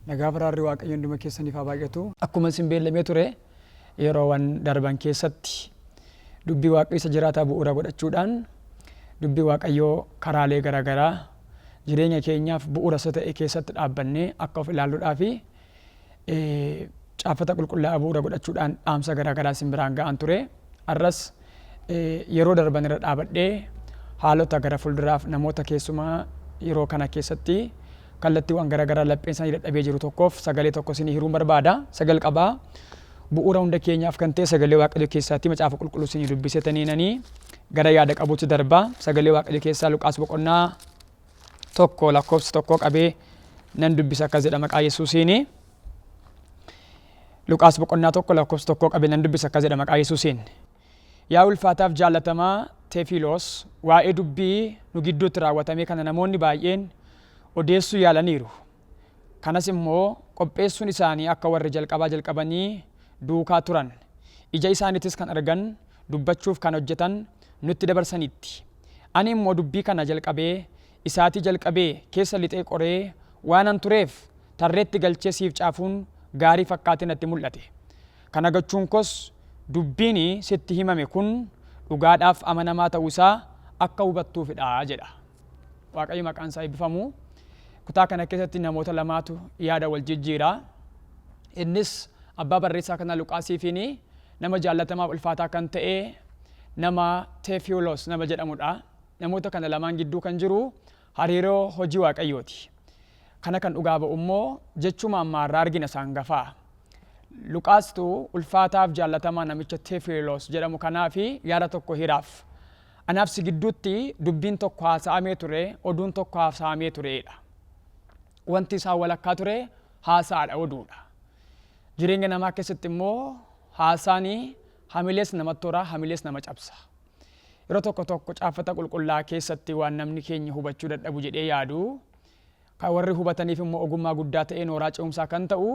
Nagaa baraarri waaqayyo hunduma keessaniif haa baay'atu. Akkuma isin beellamee ture yeroowwan darban keessatti dubbii waaqayyo isa jiraataa bu'uura godhachuudhaan dubbii waaqayyoo karaalee garaagaraa jireenya keenyaaf bu'uura isa ta'e keessatti dhaabbannee akka of ilaalluudhaa fi caafata qulqullaa'aa bu'uura godhachuudhaan dhaamsa garaagaraa isin biraan ga'an ture. Arras yeroo darban irra dhaabadhee haalota gara fuulduraaf namoota keessumaa yeroo kana keessatti kallattiiwwan garaagaraa lapheen isaanii dadhabee jiru tokkoof sagalee tokko isinii hiruun barbaada. Sagal qabaa bu'uura hunda keenyaaf kan ta'e sagalee waaqayyo keessaatti macaafa qulqulluu isinii dubbisataniinanii gara yaada qabuutti darba. Sagalee waaqayyo keessaa Luqaas boqonnaa 1 lakkoofsa 1 qabee nan dubbisa akkas jedha maqaa Yesuusiini. Luqaas boqonnaa 1 lakkoofsa 1 qabee nan dubbisa akkas jedha maqaa Yesuusiin. Yaa ulfaataaf jaallatamaa Teefiloos, waa'ee dubbii nu gidduutti raawwatame kana namoonni baay'een odeessuu yaalaniiru. Kanas immoo qopheessuun isaanii akka warri jalqabanii duukaa turan, ija isaaniitis kan argan, dubbachuuf kan hojjetan nutti dabarsanitti. Ani immoo dubbii kana isaatii jalqabee keessa lixee qoree waanan tureef tarreetti galchee siif caafuun gaarii fakkaatee natti mul'ate. Kana gochuun koos dubbiin sitti himame kun dhugaadhaaf amanamaa ta'uu isaa akka hubattuufidha jedha. Waaqayyo maqaan isaa eebbifamu. Kutaa kana keessatti namoota lamaatu yaada wal jijjiira. Innis abbaa barreessaa kana Luqaasiifiin nama jaallatamaa ulfaataa kan ta'e nama Teefiloos nama jedhamudha. Namoota kana lamaan gidduu kan jiru hariiroo hojii waaqayyooti. Kana kan dhugaa ba'u immoo jechuma ammaarraa argina isaan gafaa. Luqaastu ulfaataaf jaallatamaa namicha Teefiloos jedhamu kanaa fi yaada tokko hiraaf. Anaaf si gidduutti dubbiin tokko haasa'amee ture, oduun tokko haasa'amee turedha. Wanti isaan walakkaa ture haasaadha, oduudha. Jireenya namaa keessatti immoo haasaanii hamilees namatti tola, hamilees nama cabsa. Yeroo tokko caafata qulqullaa'aa keessatti waan namni keenya hubachuu dadhabu jedhee yaadu, kan warri hubataniif immoo ogummaa guddaa ta'ee nooraa ce'umsaa kan ta'u,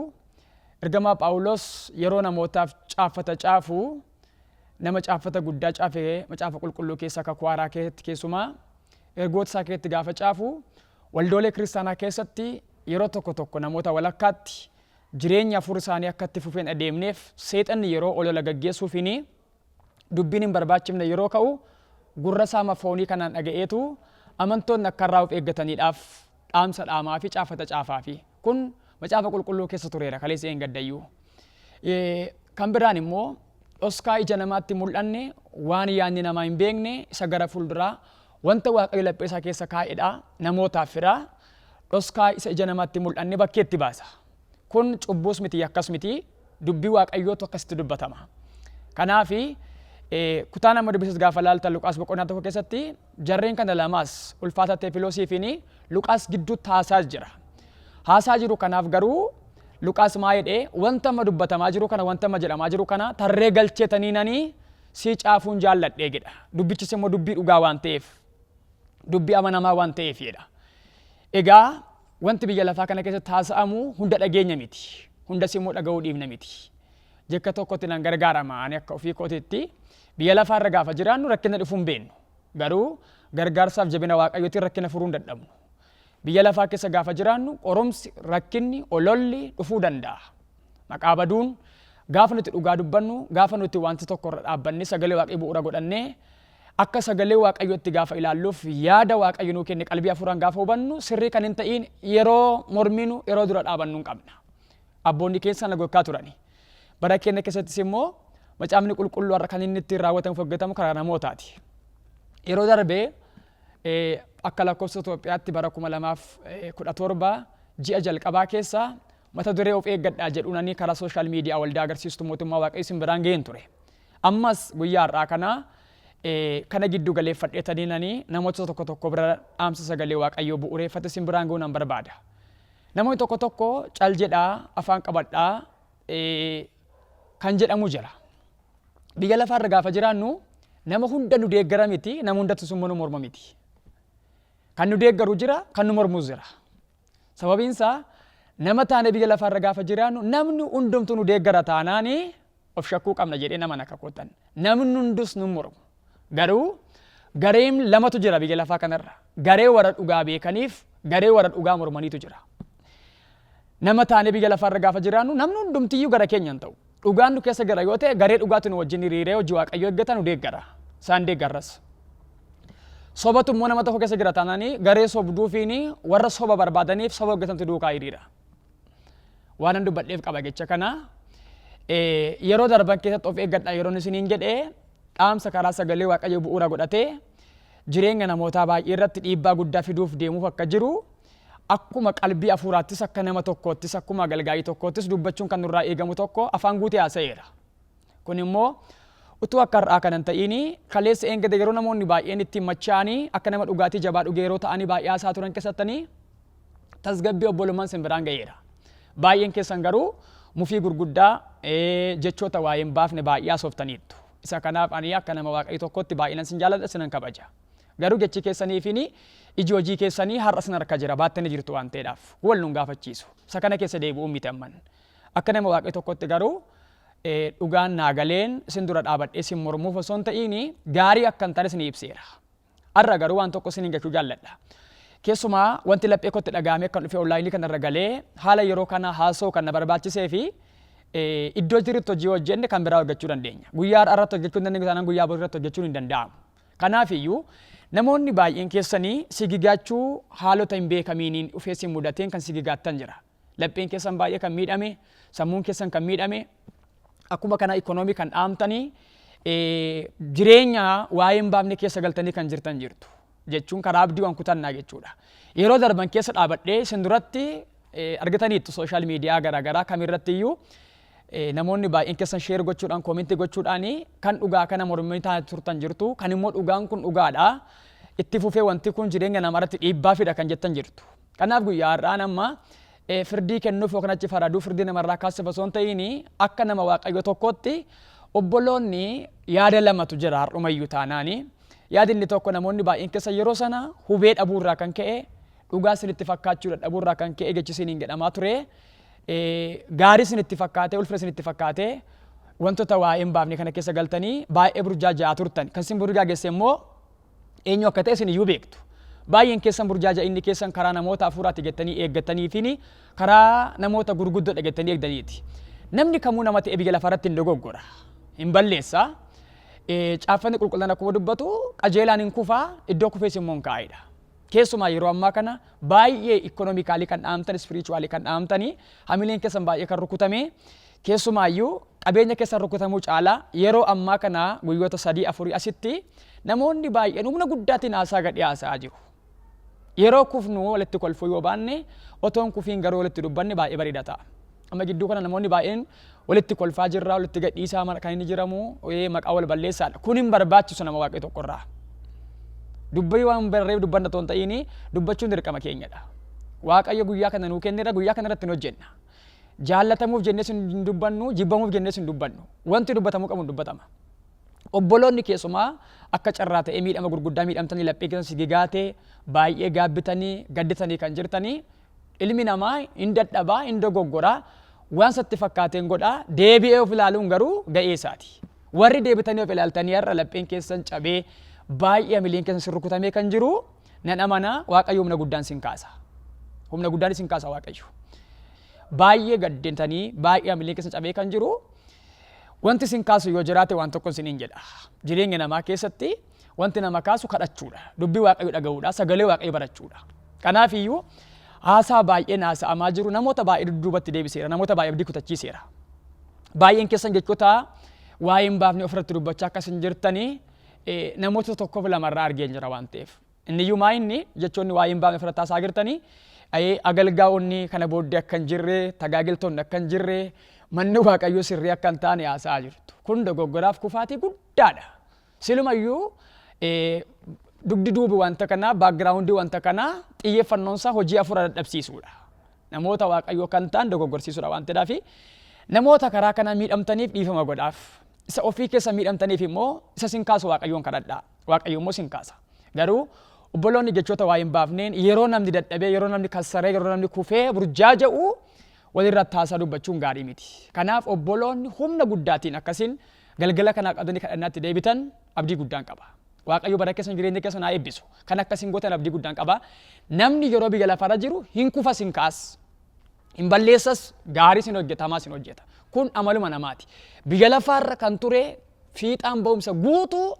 ergamaa Phaawulos yeroo namootaaf caafata caafu, nama caafata guddaa caafee macaafa qulqulluu keessa kakuu haaraa keessatti keessumaa ergoota isaa keessatti gaafa caafu, waldoolee kiristaanaa keessatti yeroo tokko namoota walakkaatti jireenya hafuura isaanii akka itti fufeen adeemneef seexanni yeroo olola gaggeessuufiin dubbiin hin barbaachifne yeroo ka'u gurra saama foonii kanaan dhaga'eetu amantoonni akka irraa of eeggataniidhaaf dhaamsa dhaamaa fi caafata caafaa fi kun macaafa qulqulluu keessa tureera kaleessa hin gaddayyuu. Kan biraan immoo dhoskaa ija namaatti mul'anne waan yaadni namaa hin beekne isa gara fuulduraa wanta waaqayyo laphee isaa keessa kaa'edha namootaaf firaa dhoskaa isa ija namaatti mul'anne bakkeetti baasa. Kun cubbuus miti akkas miti dubbii waaqayyootu akkasitti dubbatama. Kanaafi kutaa nama dubbisas gaafa laaltan Luqaas boqonnaa 1 keessatti jarreen kana lamaas ulfaata Teefiloosiifiin Luqaas gidduutti haasaa jira. Haasaa jiru kanaaf garuu Luqaas maa jedhee wanta amma dubbatamaa jiru kana wanta amma jedhamaa jiru kana tarree galcheetaniinanii si caafuun jaalladhee jedha. Dubbichis immoo dubbii dhugaa waan ta'eef, dubbii amanamaa waan ta'eef jedha. Egaa wanti biyya lafaa kana keessatti haasa'amu hunda dhageenya miti. Hundas immoo dhaga'uu dhiibna miti. Jekka tokkotti nan gargaarama ani akka ofii kootiitti biyya lafaa irra gaafa jiraannu rakkina dhufuu hin beeknu. Garuu gargaarsaaf jabina waaqayyootiin rakkina furuu hin dadhabnu. Biyya lafaa keessa gaafa jiraannu qoromsi, rakkinni, ololli dhufuu danda'a. Maqaa baduun gaafa nuti dhugaa dubbannu, gaafa nuti wanti tokko irra dhaabbanne sagalee waaqayyoo bu'uura godhannee akka sagalee waaqayyootti gaafa ilaalluuf yaada waaqayyo nuu kenne qalbii hafuuraan gaafa hubannu sirrii kan hin ta'in yeroo morminu yeroo dura dhaabannu hin qabna. Abboonni keessa na gokkaa turani. Bara keenya keessattis immoo macaafni qulqulluu har'a kan inni ittiin raawwatamu hojjetamu karaa namootaati. Yeroo darbee akka lakkoofsa Itoophiyaatti bara 2017 ji'a jalqabaa keessa mata duree of eeggadhaa jedhuunanii karaa sooshaal miidiyaa waldaa agarsiistuu mootummaa waaqayyo isin biraan ga'een ture. Ammas guyyaa har'aa kana giddu galeeffadheetaniinanii namoota tokko bira dhaamsa sagalee waaqayyoo bu'uureeffate isin biraan ga'uu nan barbaada. Namoonni tokko cal jedhaa afaan qabadhaa kan jedhamu jira. Biyya lafaarra gaafa jiraannu nama hunda nu deeggara miti, nama hundatti sun nu morma miti. Kan nu deeggaru jira, kan nu mormus jira. Sababiin isaa nama taane biyya lafaarra gaafa jiraannu namni hundumtu nu deeggara taanaanii of shakkuu qabna jedhee nama naka kootan. Namni hundus nu mormu. Garuu gareen lamatu jira biyya lafaa kanarra. Garee warra dhugaa beekaniif garee warra dhugaa mormaniitu jira. nama taanee biyya lafarra gaafa jiraannu namni hundumtiyyuu gara keenya hin ta'u. Dhugaan nu keessa gara yoo ta'e garee dhugaatu nu wajjin hiriiree hojii waaqayyoo eeggatan nu deeggara. Isaan deeggarras. Sobatu immoo nama tokko keessa jira taananii garee sobduufiin warra soba barbaadaniif soba eeggatantu duukaa hiriira. Waan an dubbadheef qaba jecha kana yeroo darban keessatti of eeggadha yeroo isiniin jedhee dhaamsa karaa sagalee waaqayyoo bu'uura godhatee jireenya namootaa baay'ee irratti dhiibbaa guddaa fiduuf deemuuf akka jiru akkuma qalbii afuuraattis akka nama tokkoottis akkuma galgaayii tokkoottis dubbachuun kan nurraa eegamu tokko afaan guutee haasa'eera. Kun immoo utuu akka har'aa kanan ta'ini kaleessa eengade yeroo namoonni baay'een ittiin machaanii akka nama dhugaatii jabaa dhugee yeroo ta'anii baay'ee haasaa turan keessattanii tasgabbii obbolummaan simbiraan ga'eera. Baay'een keessan garuu mufii gurguddaa jechoota waa'ee hin baafne baay'ee haasoftaniittu. Isa kanaaf ani akka nama waaqayyo tokkotti baay'inaan sin jaaladha sinan kabaja. Garuu jechi keessaniifini iji hojii keessanii har'a sin harka jira baattanii jirtu waan ta'eedhaaf wal nun gaafachiisu. Isa kana keessa deebi'uu miti amman. Akka nama waaqayyo tokkotti garuu dhugaan naagaleen sin dura dhaabadhee sin mormuuf osoo hin ta'ini gaarii akka hin taane sin ibseera. Har'a garuu waan tokko sin jechuu jaalladha. Keessumaa wanti laphee kootti dhagahamee kan dhufe onlaayinii kanarra galee haala yeroo kana haasoo kan na barbaachisee fi iddoo jirtu hojii hojjenne kan biraa hojjechuu dandeenya. Guyyaa har'aatti hojjechuu hin dandeenye taanaan guyyaa boodatti hojjechuun hin danda'amu. Kanaafiyyuu namoonni baay'een keessanii sigigaachuu haalota hin beekamiiniin dhufee sin mudateen kan sigigaattan jira. Lapheen keessan baay'ee kan miidhame, sammuun keessan kan miidhame, akkuma kana ikoonoomii kan dhaamtanii jireenya waa'ee hin baafne keessa galtanii kan jirtan jirtu. Jechuun karaa abdii waan kutannaa jechuudha. Yeroo darban keessa dhaabadhee isin duratti argataniittu sooshaal miidiyaa garaagaraa kamirrattiyyuu namoonni baay'een keessan sheer gochuudhaan koomentii gochuudhaan kan dhugaa kana mormii taate turtan jirtu kan immoo dhugaan kun dhugaadha itti fufee wanti kun jireenya namarratti dhiibbaa fida kan jettan jirtu. Kanaaf guyyaa har'aan amma firdii kennuuf yookaan achi faraduu firdii namarraa kaasuuf osoo hin ta'in akka nama waaqayyo tokkotti obboloonni yaada lamatu jira har'umayyuu taanaani. Yaadi inni tokko namoonni baay'een keessa yeroo sana hubee dhabuurraa kan ka'e dhugaa isinitti fakkaachuu dhabuurraa kan ka'e jechi isiniin jedhamaa ture. Gaarii isinitti fakkaatee ulfina isinitti fakkaatee wantoota waa'ee hin baafne kana keessa galtanii baay'ee burjaaja'aa turtan. Kan isin burjaageesse immoo eenyu akka ta'e isin iyyuu beektu. Baay'een keessan burjaaja'a inni keessan karaa namoota hafuuraatti gettanii eeggataniifiin karaa namoota gurguddoo dhagettanii eegdaniiti. Namni kamuu nama ta'e biyya lafarratti hin dogoggora. Hin balleessa. Caaffanni qulqulluun akkuma dubbatu qajeelaan hin kufaa iddoo kufees immoo hin kaa'edha. Keessumaa yeroo ammaa kana baay'ee ikoonoomikaalii kan dhaamtan ispirichuwaalii kan dhaamtanii hamileen keessan baay'ee kan rukutame keessumaayyuu qabeenya keessan rukutamuu caalaa yeroo ammaa kana guyyoota 3-4 asitti namoonni baay'een humna guddaatiin haasaa gadhee haasa'aa jiru. Yeroo kufnu walitti kolfuu yoo baanne otoon kufiin garuu walitti dubbanne baay'ee bareeda ta'a. Amma gidduu kana namoonni baay'een walitti kolfaa jirraa walitti gadhiisaa kan inni jiramu maqaa wal balleessaadha. Kun hin barbaachisu nama waaqayyo tokkorraa. Dubbii waan barreef dubbanna toon ta'ini dubbachuun dirqama keenyadha. Waaqayyo guyyaa kana nuu kennedha guyyaa kana irratti hin hojjenna. Jaallatamuuf jennee sin dubbannu jibbamuuf jennee sin dubbannu. Wanti dubbatamuu qabu dubbatama. Obboloonni keessumaa akka carraa ta'ee miidhama gurguddaa miidhamtanii laphee keessan sigigaatee baay'ee gaabbitanii gadditanii kan jirtanii ilmi namaa hin dadhabaa hin dogoggoraa waan satti fakkaateen godhaa deebi'ee of ilaaluun garuu ga'ee isaati. Warri deebitanii of ilaaltanii har'a lapheen keessan cabee baay'ee hamileen keessan sin rukutamee kan jiru nan amanaa waaqayyo humna guddaan sin kaasa. Humna guddaan sin kaasa waaqayyo. Baay'ee gadditanii baay'ee hamileen keessan cabee kan jiru wanti sin kaasu yoo jiraate waan tokko siniin jedha. Jireenya namaa keessatti wanti nama kaasu kadhachuudha. Dubbii waaqayyo dhaga'uudha. Sagalee waaqayyo barachuudha. Kanaafiyyuu haasaa baay'een haasa'amaa jiru namoota baay'ee dudduubatti deebiseera. Namoota baay'ee abdii kutachiiseera. Baay'een keessan jechoota waa'ee hin baafne ofirratti dubbachaa akkas hin jirtanii namoota tokkoof lamarraa argeen jira waan ta'eef. Inniyyuu maa inni jechoonni waa'ee hin baafne ofirratti haasaa jirtanii agalgaa'onni kana booddee akka hin jirre tajaajiltoonni akka hin jirre manni waaqayyo sirrii akka hin taane haasa'aa jirtu. Kun dogoggoraaf kufaatii guddaadha. Silumayyuu dugdi duubi wanta kanaa baakgiraawundii wanta kanaa xiyyeeffannoonsaa hojii hafuura dadhabsiisuudha. Namoota waaqayyoo kan ta'an dogoggorsiisuudha waan ta'eedhaaf namoota karaa kanaa miidhamtaniif dhiifama godhaaf. Isa ofii keessa miidhamtaniif immoo isa sin kaasu waaqayyoon kadhadhaa. Waaqayyo immoo sin kaasa. Garuu obboloonni jechoota waa hin baafneen yeroo namni dadhabee yeroo namni kassaree yeroo namni kufee burjaaja'u walirratti haasaa dubbachuun gaarii miti. Kanaaf obboloonni humna guddaatiin akkasiin galgala kanaa qabdanii kadhannaatti deebitan abdii guddaan qaba. Waaqayyo bara keessan jireenya keessan haa eebbisu. Kan akkasiin gootan abdii guddaan qaba. Namni yeroo biyya lafarra jiru hin kufa sin kaas. hin balleessas, gaarii sin hojjeta, hamaa sin hojjeta. Kun amaluma namaati. Biyya lafaarra kan ture fiixaan ba'umsa guutuu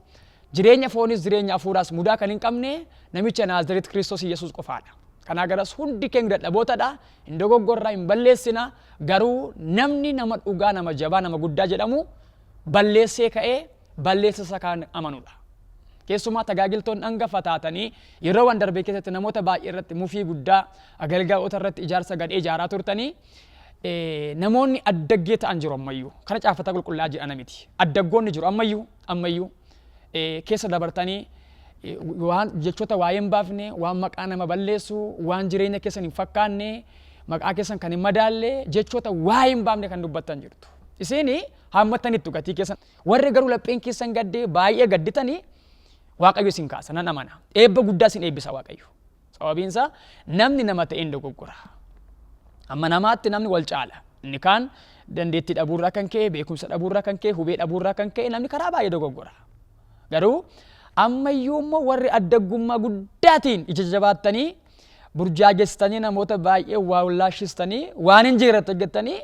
jireenya foonis jireenya hafuuraas mudaa kan hin qabne namicha Naazreet Kiristoos Yesuus qofaadha. Kanaa garas hundi keenya dadhabootadha. Hin dogoggorraa, hin balleessina. Garuu namni nama dhugaa, nama jabaa, nama guddaa jedhamu balleessee ka'ee balleessa kan amanudha. Keessumaa tajaajiltoonni hangafa taatanii yeroo waan darbee keessatti namoota baay'ee irratti mufii guddaa agalgaa'ota irratti ijaarsa gadhee ijaaraa turtanii namoonni addaggee ta'an jiru ammayyuu. Kana caafata qulqullaa'aa jedhana miti. Addaggoonni jiru ammayyuu keessa dabartanii waan jechoota waa'ee hin baafne, waan maqaa nama balleessu, waan jireenya keessan hin fakkaanne, maqaa keessan kan hin madaalle, jechoota waa'ee hin baafne kan dubbattan jirtu. Isiin haammattaniittu gatii keessan. Warri garuu lapheen keessan gaddee baay'ee gadditanii Waaqayyo isin kaasa nan amana. Eebba guddaa isin eebbisa Waaqayyo. Sababiin isaa namni nama ta'een dogoggora. Amma namaatti namni wal caala. Inni kaan dandeettii dhabuurraa kan ka'e, beekumsa dhabuurraa kan ka'e, hubee dhabuurraa kan ka'e namni karaa baay'ee dogoggora. Garuu ammayyuu immoo warri addaggummaa guddaatiin ija jabaattanii burjaajessitanii namoota baay'ee waawlaashistanii waan hin jirre hojjettanii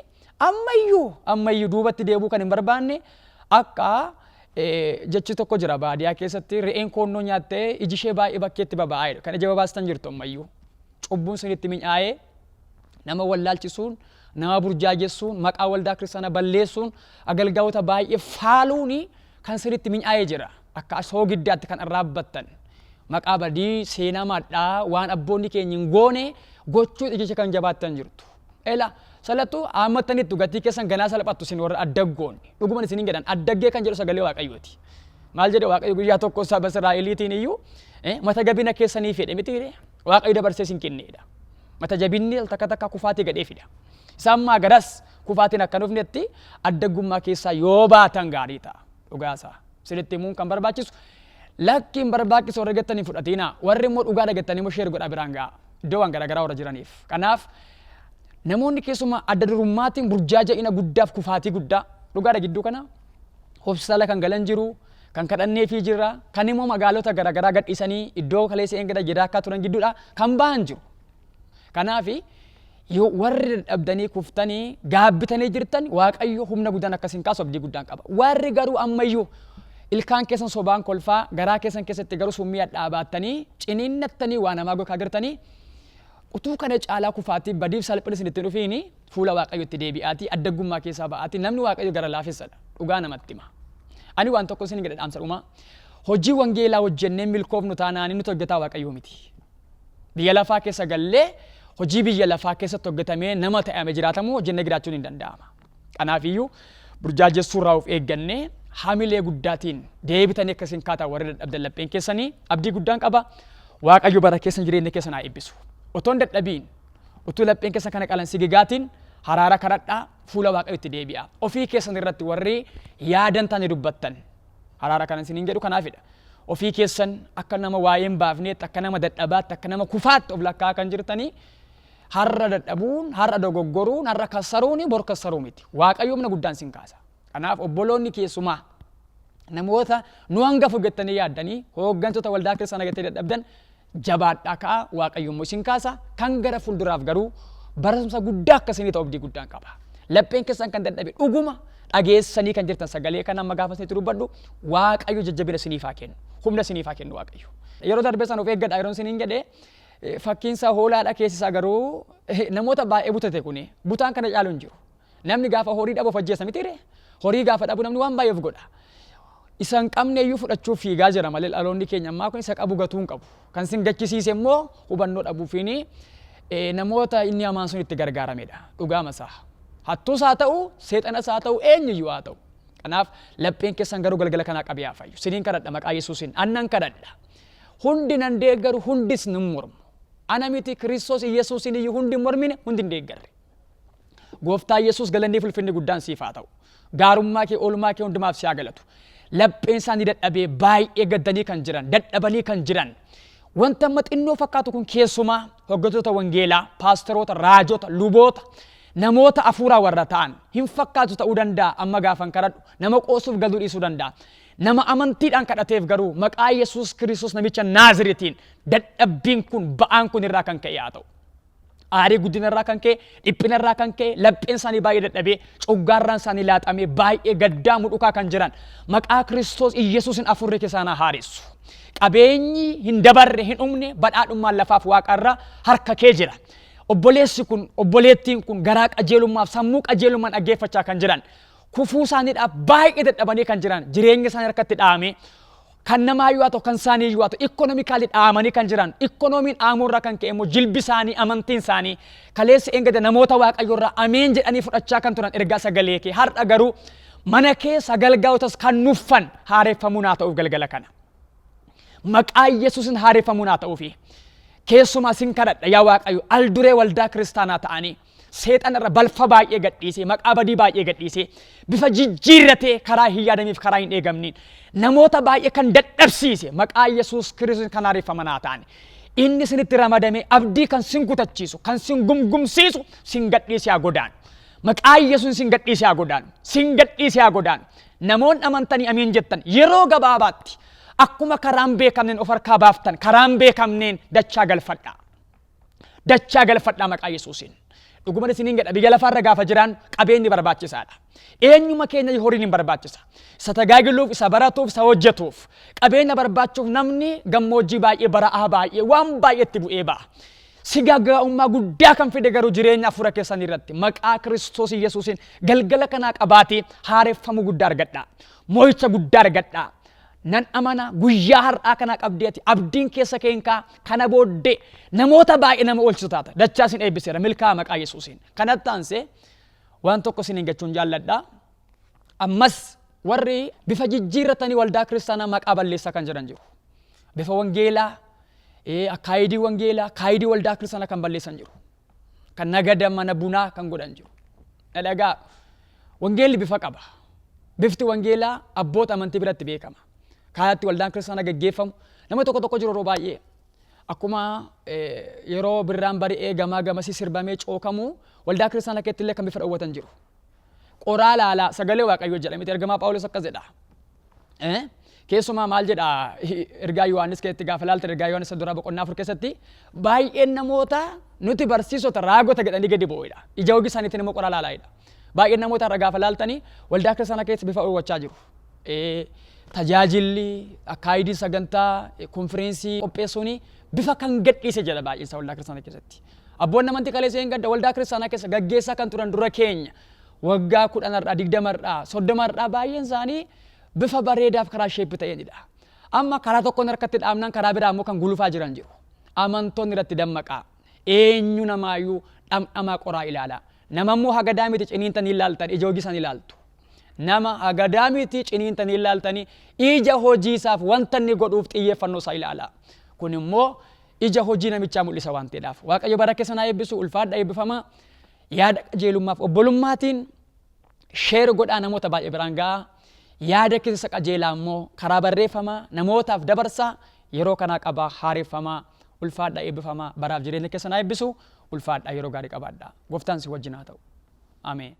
ammayyuu duubatti deebuu kan hin barbaanne akka jechi tokko jira baadiyyaa keessatti re'een koonnoo nyaattee iji ishee baay'ee bakkeetti baba'aa'edha. Kan ija babaastan jirtu ammayyuu. Cubbuun sinitti mi'aayee nama wallaalchisuun, nama burjaajessuun, maqaa waldaa kiristaanaa balleessuun, agalgaa'ota baay'ee faaluun kan sinitti mi'aayee jira. Akka soogiddaatti kan arraabbattan. Maqaa badii seenaa madhaa waan abboonni keenya hin goone gochuu ija kan jabaattan jirtu. Salatu haammattaniittu gatii keessan ganaa salphattu isin warra addaggoonni. Dhuguman isin hin jedhan addaggee kan jedhu sagalee Waaqayyooti. Maal jedhe Waaqayyo guyyaa tokko saba Israa'eliitiin iyyuu mata jabina keessanii fedhe miti Waaqayyo dabarsee isin kenneedha. Mata jabinni takka kufaatii gadhee fida. Isaan maa garas kufaatiin akka dhufnetti addaggummaa keessaa yoo baatan gaarii ta'a. Dhugaasaa sinitti himuun kan barbaachisu lakkiin barbaachisu warra gattanii fudhatina. Warri immoo dhugaa dhagattanii immoo sheer godha biraan ga'a. Iddoo waan garaagaraa warra jiraniif. Kanaaf namoonni keessumaa adda durummaatiin burjaaja'ina guddaaf kufaatii guddaa dhugaadha gidduu kana hobsala kan galan jiru, kan kadhanneefii jira, kan immoo magaalota garaagaraa gadhiisanii iddoo kaleessa eegada jedhaa akka turan gidduudha kan ba'an jiru. Kanaaf warri dadhabdanii kuftanii gaabbitanii jirtan Waaqayyo humna guddaan akkasiin kaasu abdii guddaan qaba. Warri garuu ammayyuu ilkaan keessan sobaan kolfaa garaa keessan keessatti garuu summii dhaabattanii ciniinnattanii waa namaa gokaa jirtanii utuu kana caalaa kufaatii badiif salphina isin itti dhufiini fuula Waaqayyotti deebi'aatii addaggummaa keessaa ba'aatii namni Waaqayyo gara laafessadha dhugaa namatti hima. Ani waan tokko isin jedha dhaamsa dhumaa hojii wangeelaa hojjennee milkoofnu taanaanii nuti hojjetaa Waaqayyo miti. Biyya lafaa keessa gallee hojii biyya lafaa keessatti hojjetamee nama ta'ame jiraatamu hojjennee jiraachuun hin danda'ama. Kanaafiyyuu burjaajessuurraa of eeggannee hamilee guddaatiin deebitanii akkasiin kaataa warri dadhabdan lapheen keessanii abdii guddaan qaba. Waaqayyo bara keessan jireenya keessan haa eebbisu. Otoon dadhabiin utuu lapheen keessan kana qalan sigigaatiin haraara kadhadhaa fuula Waaqayyotti deebi'a. Ofii keessan irratti warri yaadan taane dubbattan haraara kanan isiniin jedhu kanaafidha. Ofii keessan akka nama waa'ee hin baafneetti, akka nama dadhabaatti, akka nama kufaatti of lakkaa kan jirtanii har'a dadhabuun, har'a dogoggoruun, har'a kassaruun bor kassaruu miti. Waaqayyo humna guddaan sin kaasa. Kanaaf obboloonni keessumaa namoota nu hangafu jettanii yaaddanii hooggantoota waldaa kiristaanaa jettanii dadhabdan jabaadhaa ka'a Waaqayyo immoo isin kaasa kan gara fuulduraaf garuu barumsa guddaa akkasii ta'u abdii guddaan qaba. Lapheen keessan kan dadhabe dhuguma dhageessanii kan jirtan sagalee kan amma gaafa isinitti dubbadhu Waaqayyo jajjabina isiniif haa kennu. Humna isiniif haa kennu Waaqayyo. Yeroo darbee san of eeggadhaa yeroo isiniin jedhee fakkiinsa hoolaadha keessisaa garuu namoota baay'ee butate kuni butaan kana caalu hin jiru. Namni gaafa horii dhabu of ajjeessa mitiire horii gaafa dhabu namni waan baay'ee of godha. Isan qabne iyyuu fudhachuuf fiigaa jira malee dhaloonni keenya ammaa kun isa qabu gatuu hin qabu. Kan sin gachisiise immoo hubannoo dhabuufiini namoota inni hamaan sun itti gargaaramedha. Dhugaa masaa. Hattuus haa ta'u, seexanas haa ta'u, eenyuyyuu haa ta'u. Kanaaf lapheen keessan garuu galgala kanaa qabee haa fayyu. Siniin kadhadha maqaa Yesuusiin annan kadhadha. Hundi nan deeggaru hundis nin mormu. Ana miti Kiristoos Yesuusiin iyyuu hundi mormine hundi hin deeggarre. Gooftaa Yesuus galannii fulfinni guddaan siif haa ta'u. Gaarummaa kee oolmaa kee hundumaaf si haa galatu. Lapheen isaanii dadhabee baay'ee gaddanii kan jiran, dadhabanii kan jiran. Wanta amma xinnoo fakkaatu kun keessumaa hoggantoota wangeelaa, paastoroota, raajota, luboota, namoota afuuraa warra ta'an hin fakkaatu ta'uu danda'a amma gaafan kadhadhu nama qoosuuf galuu dhiisuu danda'a. Nama amantiidhaan kadhateef garuu maqaa Yesuus Kiristoos namicha Naaziriitiin dadhabbiin kun ba'aan kun irraa kan ka'e haa ta'u. aarii guddinarraa kan ka'e, dhiphinarraa kan ka'e, lapheen isaanii baay'ee dadhabee, coggaarraan isaanii laaxamee baay'ee gaddaa mudhukaa kan jiran maqaa Kiristoos Iyyesuusin afurri keessaan haaressu. Qabeenyi hin dabarre hin dhumne badhaadhummaan lafaaf waaqarraa harka kee jira. Obboleessi kun obboleettiin kun garaa qajeelummaaf sammuu qajeelummaan dhaggeeffachaa kan jiran kufuu isaaniidhaaf baay'ee dadhabanii kan jiran jireenya isaanii harkatti dhaame kan namaa yoo ta'u kan isaanii yoo ta'u ikoonoomikaalii dhaamanii kan jiran ikoonomiin dhaamuurraa kan ka'e immoo jilbi isaanii amantiin isaanii kaleessa eegate namoota waaqayyoorraa ameen jedhanii fudhachaa kan turan ergaa sagalee kee har'a garuu mana kee sagalgaa'otas kan nuffan haareeffamuun haa ta'uuf galgala kana. Maqaa Yesuusin haareeffamuun haa ta'uufi keessumaa sin kadhadha yaa waaqayyo al duree waldaa kiristaanaa ta'anii seexana irra balfa baay'ee gadhiisee maqaa badii baay'ee gadhiisee bifa jijjiirratee karaa hin yaadamiif karaa hin eegamniin namoota baay'ee kan dadhabsiise maqaa Yesuus Kiristoos kan haareeffaman haa ta'ani. Inni sinitti ramadamee abdii kan sin kutachiisu kan sin gumgumsiisu sin gadhiisee haa godaanu. Maqaa Yesuus sin gadhiisee haa godaanu. Sin gadhiisee haa godaanu. Namoonni amantanii amiin jettan yeroo gabaabaatti akkuma karaan beekamneen of harkaa baaftan karaan beekamneen dachaa galfadhaa. Dachaa galfadhaa maqaa Yesuusiin. Dhuguma isiniin jedha biyya lafaarra gaafa jiran qabeenyi barbaachisaadha. Eenyuma keenya horiin hin barbaachisa. Isa tajaajiluuf, isa baratuuf, isa hojjetuuf, qabeenya barbaachuuf namni gammoojjii baay'ee bara'aa baay'ee waan baay'eetti bu'ee ba'a. Sigaagaa'ummaa guddaa kan fide garuu jireenya afura keessanii irratti maqaa Kiristoos Iyyesuusiin galgala kanaa qabaatee haareeffamuu guddaa argadhaa. Moo'icha guddaa argadhaa. Nan amana guyyaa har'aa kana qabdeeti abdiin keessa keenkaa kana booddee namoota baay'ee nama oolchisu taata. Dachaa isin eebbiseera milkaa maqaa Yesuusiin. Kanatti aansee waan tokko isiniin jechuun jaalladha. Ammas warri bifa jijjiirratanii waldaa kiristaanaa maqaa balleessaa kan jiran jiru. Bifa wangeelaa, akaayidii wangeelaa, akaayidii waldaa kiristaanaa kan balleessan jiru. Kan nagada mana bunaa kan godhan jiru. Dhadhagaa wangeelli bifa qaba. Bifti wangeelaa abboota amantii biratti beekama. Kaayatti waldaan kiristaanaa gaggeeffamu nama tokko jiru yeroo baay'ee akkuma yeroo birraan bari'ee gamaa gamasii sirbamee cookamu waldaa kiristaanaa keessatti illee kan bifa dhawwatan jiru. Qoraa laalaa sagalee waaqayyoo jedhamiti ergamaa Phaawulos akkas jedha. Keessumaa maal jedha ergaa Yohaannis keessatti gaafa laaltan ergaa Yohaannis duraa boqonnaa 4 keessatti baay'een namoota nuti barsiisota raagota jedhanii gadi bu'uudha. Ija hojii isaaniitiin immoo qoraa laalaa'idha. Baay'een namoota irra gaafa laaltanii waldaa kiristaanaa keessatti bifa dhawwachaa jiru. Tajaajilli akaayidii sagantaa konfirensii qopheessuun bifa kan gadhiise jedha baay'insa waldaa kiristaanaa keessatti. Abboonni amantii kaleessa hin gadda waldaa kiristaanaa keessa gaggeessaa kan turan dura keenya waggaa 10 20 30 baay'een isaanii bifa bareedaaf karaa sheeppi ta'eenidha. Amma karaa tokkoon harkatti dhaabnaan karaa biraa immoo kan gulufaa jiran jiru. Amantoonni irratti dammaqaa. Eenyu namaayyuu dhamdhamaa qoraa ilaala. Nama immoo hagadaa miti ciniintan ilaaltan ija hojii isaan ilaaltu. Nama hagadaa miti ciniintan ilaaltanii ija hojii isaaf wanta inni godhuuf xiyyeeffannoo isaa ilaala. Kun immoo ija hojii namichaa mul'isa waan ta'eedhaaf. Waaqayyo bara keessa naa eebbisu ulfaadha eebbifama. Yaada qajeelummaaf obbolummaatiin sheer godhaa namoota baay'ee biraan ga'a. Yaada keessa qajeelaa immoo karaa barreeffamaa namootaaf dabarsaa yeroo kanaa qabaa haareeffamaa ulfaadha eebbifamaa baraaf jireenya keessa naa eebbisu ulfaadha yeroo gaarii qabaadha. Gooftaan si wajjin haa ta'u. Ameen.